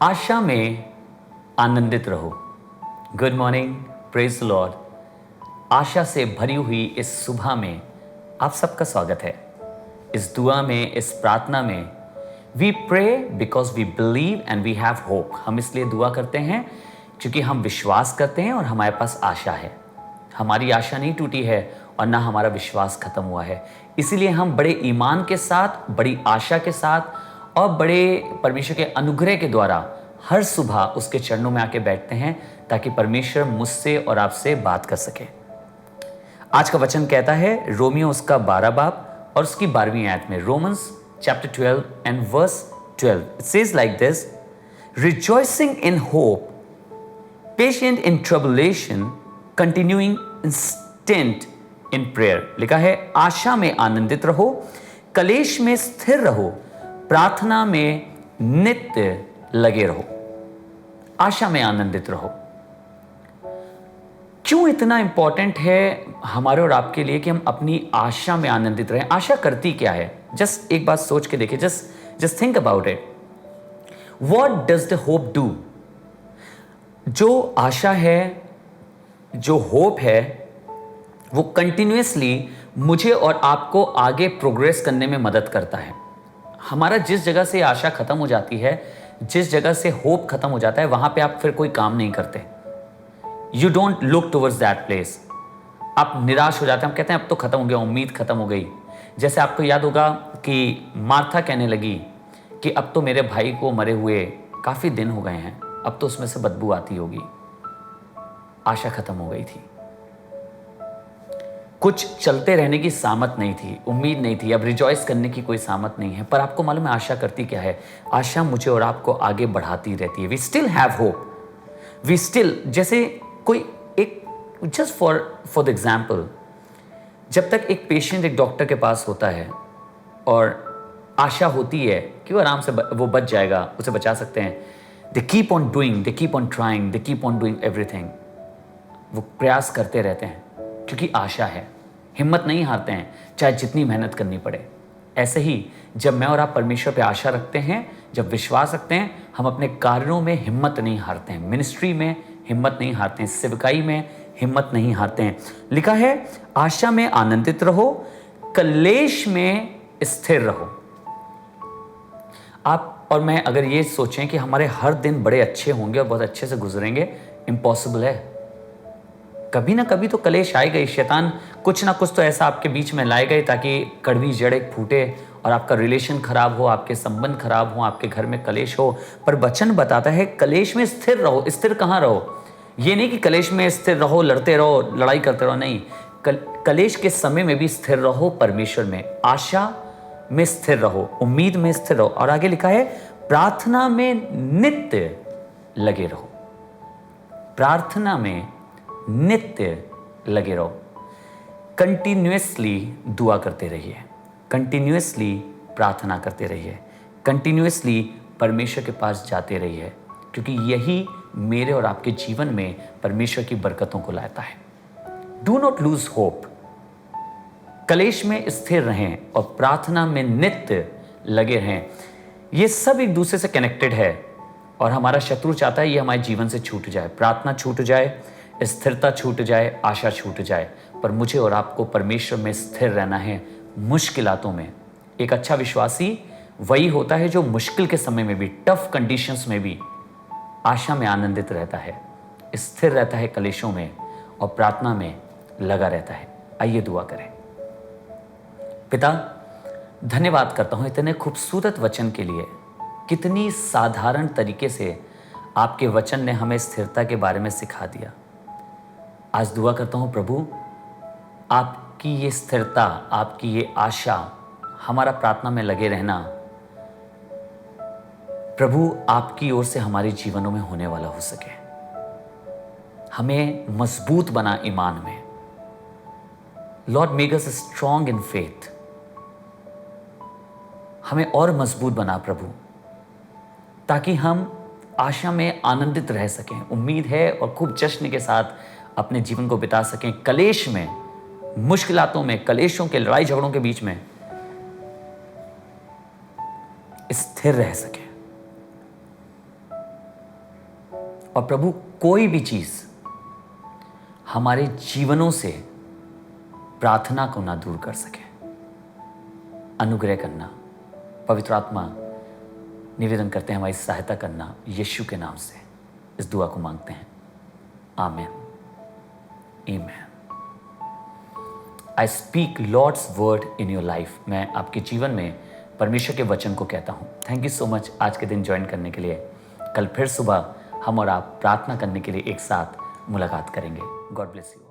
आशा में आनंदित रहो। Good morning, praise the Lord. आशा से भरी हुई इस सुबह में आप सबका स्वागत है। इस दुआ में, इस प्रार्थना में we pray because we believe and we have hope. हम इसलिए दुआ करते हैं क्योंकि हम विश्वास करते हैं और हमारे पास आशा है। हमारी आशा नहीं टूटी है और ना हमारा विश्वास खत्म हुआ है। इसीलिए हम बड़े ईमान के साथ, बड़ी आशा के साथ और बड़े परमेश्वर के अनुग्रह के द्वारा हर सुबह उसके चरणों में आके बैठते हैं ताकि परमेश्वर मुझसे और आपसे बात कर सके। आज का वचन कहता है रोमियो उसका 12 बाब और उसकी 12वीं आयत में, Romans chapter 12 and verse 12, it says like this, rejoicing in hope, patient in tribulation, continuing instant in prayer. लिखा है आशा में आनंदित रहो, कलेश में स्थिर रहो, प्रार्थना में नित्य लगे रहो। आशा में आनंदित रहो। क्यों इतना इंपॉर्टेंट है हमारे और आपके लिए कि हम अपनी आशा में आनंदित रहें? आशा करती क्या है? जस्ट एक बात सोच के देखिए, just think about it. What does the hope do? जो आशा है, जो होप है, वो कंटिन्यूअसली मुझे और आपको आगे प्रोग्रेस करने में मदद करता है। हमारा जिस जगह से आशा खत्म हो जाती है, जिस जगह से होप खत्म हो जाता है, वहां पे आप फिर कोई काम नहीं करते। You don't look towards that place. आप निराश हो जाते हैं, हम कहते हैं अब तो खत्म हो गया, उम्मीद खत्म हो गई। जैसे आपको याद होगा कि मार्था कहने लगी कि अब तो मेरे भाई को मरे हुए काफी दिन हो गए हैं, अब तो उसमें से बदबू आती होगी। आशा खत्म हो गई थी, कुछ चलते रहने की सामत नहीं थी, उम्मीद नहीं थी, अब रिजॉइस करने की कोई सामत नहीं है। पर आपको मालूम है आशा करती क्या है? आशा मुझे और आपको आगे बढ़ाती रहती है। We still have hope, we still, जैसे कोई एक, जस्ट फॉर द एग्जाम्पल, जब तक एक पेशेंट एक डॉक्टर के पास होता है और आशा होती है कि वो आराम से वो बच जाएगा, उसे बचा सकते हैं, they keep on doing, they keep on trying, they keep on doing everything. वो प्रयास करते रहते हैं क्योंकि आशा है, हिम्मत नहीं हारते हैं चाहे जितनी मेहनत करनी पड़े। ऐसे ही जब मैं और आप परमेश्वर पे आशा रखते हैं, जब विश्वास रखते हैं, हम अपने कार्यों में हिम्मत नहीं हारते हैं, मिनिस्ट्री में हिम्मत नहीं हारते हैं, सेवकाई में हिम्मत नहीं हारते हैं। लिखा है आशा में आनंदित रहो, कलेश में स्थिर रहो। आप और मैं अगर ये सोचें कि हमारे हर दिन बड़े अच्छे होंगे और बहुत अच्छे से गुजरेंगे, इम्पॉसिबल है। कभी ना कभी तो कलेश आएगा ही, शैतान कुछ ना कुछ तो ऐसा आपके बीच में लाएगा ही ताकि कड़वी जड़ एक फूटे और आपका रिलेशन खराब हो, आपके संबंध खराब हो, आपके घर में कलेश हो। पर वचन बताता है कलेश में स्थिर रहो। स्थिर कहाँ रहो? ये नहीं कि कलेश में स्थिर रहो, लड़ते रहो, लड़ाई करते रहो, नहीं। कलेश के समय में भी स्थिर रहो परमेश्वर में, आशा में स्थिर रहो, उम्मीद में स्थिर रहो। और आगे लिखा है प्रार्थना में नित्य लगे रहो। प्रार्थना में नित्य लगे रहो। कंटिन्यूअसली दुआ करते रहिए, कंटिन्यूअसली प्रार्थना करते रहिए, कंटिन्यूअसली परमेश्वर के पास जाते रहिए, क्योंकि यही मेरे और आपके जीवन में परमेश्वर की बरकतों को लाता है। Do not lose hope. कलेश में स्थिर रहें और प्रार्थना में नित्य लगे रहें। ये सब एक दूसरे से कनेक्टेड है और हमारा शत्रु चाहता है ये हमारे जीवन से छूट जाए, प्रार्थना छूट जाए, स्थिरता छूट जाए, आशा छूट जाए। पर मुझे और आपको परमेश्वर में स्थिर रहना है मुश्किलातों में। एक अच्छा विश्वासी वही होता है जो मुश्किल के समय में भी, टफ कंडीशंस में भी आशा में आनंदित रहता है, स्थिर रहता है कलेशों में और प्रार्थना में लगा रहता है। आइए दुआ करें। पिता, धन्यवाद करता हूं इतने खूबसूरत वचन के लिए। कितनी साधारण तरीके से आपके वचन ने हमें स्थिरता के बारे में सिखा दिया। आज दुआ करता हूं प्रभु, आपकी ये स्थिरता, आपकी ये आशा, हमारा प्रार्थना में लगे रहना, प्रभु आपकी ओर से हमारे जीवनों में होने वाला हो सके। हमें मजबूत बना ईमान में। Lord make us strong in faith. हमें और मजबूत बना प्रभु, ताकि हम आशा में आनंदित रह सकें, उम्मीद है और खूब जश्न के साथ अपने जीवन को बिता सकें। कलेश में, मुश्किलातों में, कलेशों के, लड़ाई झगड़ों के बीच में स्थिर रह सकें। और प्रभु कोई भी चीज़ हमारे जीवनों से प्रार्थना को ना दूर कर सके। अनुग्रह करना, पवित्र आत्मा निवेदन करते हैं हमारी सहायता करना, यीशु के नाम से इस दुआ को मांगते हैं, आमीन, आमीन। I speak Lord's word in your life. मैं आपके जीवन में परमेश्वर के वचन को कहता हूँ। थैंक यू सो मच आज के दिन ज्वाइन करने के लिए। कल फिर सुबह हम और आप प्रार्थना करने के लिए एक साथ मुलाकात करेंगे। God bless you.